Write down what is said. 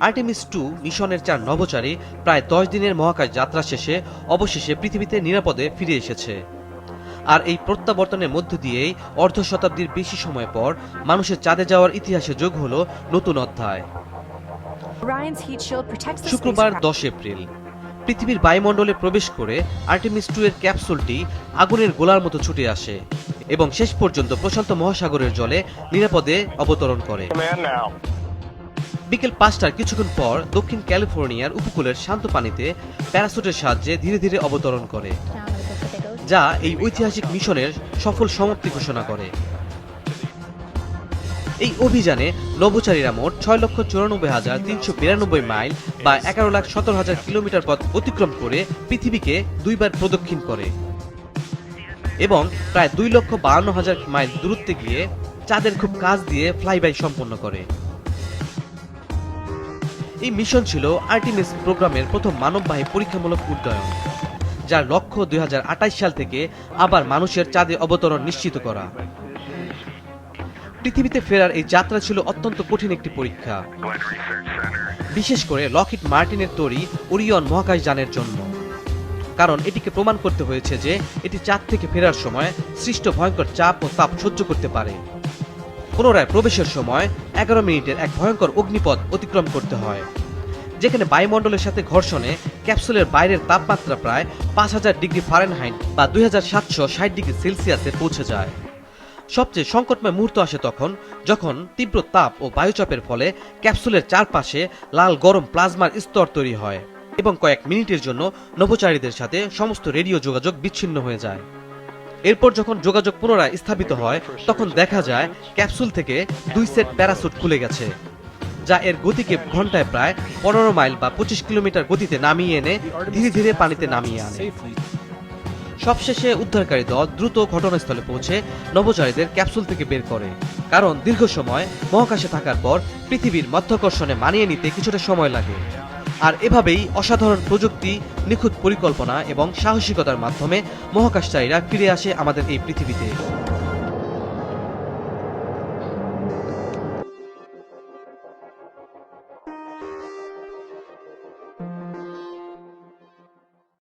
Artemis 2 মিশনের 4 নভোচারী প্রায় 10 দিনের মহাকাশ যাত্রা শেষে অবশেষে পৃথিবীতে নিরাপদে ফিরে এসেছে। আর এই প্রত্যাবর্তনের মধ্য দিয়েই অর্ধ শতাব্দীর বেশি সময় পর মানুষের চাঁদে যাওয়ার ইতিহাসে যোগ হলো নতুন অধ্যায়। শুক্রবার 10 এপ্রিল পৃথিবীর বায়ুমণ্ডলে প্রবেশ করে আর্টেমিস 2 এর ক্যাপসুলটি আগুনের গোলার মতো ছুটে আসে এবং শেষ পর্যন্ত প্রশান্ত মহাসাগরের জলে নিরাপদে অবতরণ করে। বিকেল 5টার কিছুক্ষণ পর দক্ষিণ ক্যালিফোর্নিয়ার উপকূলের শান্ত পানিতে প্যারাসুটের সাহায্যে ধীরে ধীরে অবতরণ করে, যা এই ঐতিহাসিক মিশনের সফল সমাপ্তি ঘোষণা করে। এই অভিযানে নভোচারীরা মোট 6,94,392 মাইল বা 11,17,000 কিলোমিটার পথ অতিক্রম করে পৃথিবীকে 2 বার প্রদক্ষিণ করে এবং প্রায় 2,52,000 মাইল দূরত্বে গিয়ে চাঁদের খুব কাছ দিয়ে ফ্লাইবাই সম্পন্ন করে। এই মিশন ছিল আর্টেমিস প্রোগ্রামের প্রথম মানববাহী পরীক্ষামূলক উড্ডয়ন, যার লক্ষ্য 2028 সাল থেকে আবার মানুষের চাঁদে অবতরণ নিশ্চিত করা। পৃথিবীতে ফেরার এই যাত্রা ছিল অত্যন্ত কঠিন একটি পরীক্ষা, বিশেষ করে লকহিড মার্টিনের তৈরি ওরিয়ন মহাকাশযানের জন্য, কারণ এটিকে প্রমাণ করতে হয়েছে যে এটি চাঁদ থেকে ফেরার সময় সৃষ্ট ভয়ঙ্কর চাপ ও তাপ সহ্য করতে পারে। পুনরায় প্রবেশের সময় 11 মিনিটের এক ভয়ঙ্কর অগ্নিপথ অতিক্রম করতে হয়, যেখানে বায়ুমণ্ডলের সাথে ঘর্ষণে ক্যাপসুলের বাইরের তাপমাত্রা প্রায় 5000 ডিগ্রি ফারেনহাইট বা 2760 ডিগ্রি সেলসিয়াসে পৌঁছে যায়। সবচেয়ে সংকটময় মুহূর্ত আসে তখন, যখন তীব্র তাপ ও বায়ুচাপের ফলে ক্যাপসুলের চারপাশে লাল গরম প্লাজমার স্তর তৈরি হয় এবং কয়েক মিনিটের জন্য নভোচারীদের সাথে সমস্ত রেডিও যোগাযোগ বিচ্ছিন্ন হয়ে যায়। এরপর যখন যোগাযোগ পুনরায় স্থাপিত হয়, তখন দেখা যায় ক্যাপসুল থেকে 2 সেট প্যারাসুট খুলে গেছে, যা এর গতিকে ঘন্টায় প্রায় 15 মাইল বা 25 কিলোমিটার গতিতে নামিয়ে এনে ধীরে ধীরে পানিতে নামিয়ে আনে। সবশেষে উদ্ধারকারী দল দ্রুত ঘটনাস্থলে পৌঁছে নভোচারীদের ক্যাপসুল থেকে বের করে, কারণ দীর্ঘ সময় মহাকাশে থাকার পর পৃথিবীর মাধ্যাকর্ষণে মানিয়ে নিতে কিছুটা সময় লাগে। আর এভাবেই অসাধারণ প্রযুক্তি, নিখুঁত পরিকল্পনা এবং সাহসিকতার মাধ্যমে মহাকাশচারীরা ফিরে আসে আমাদের এই পৃথিবীতে।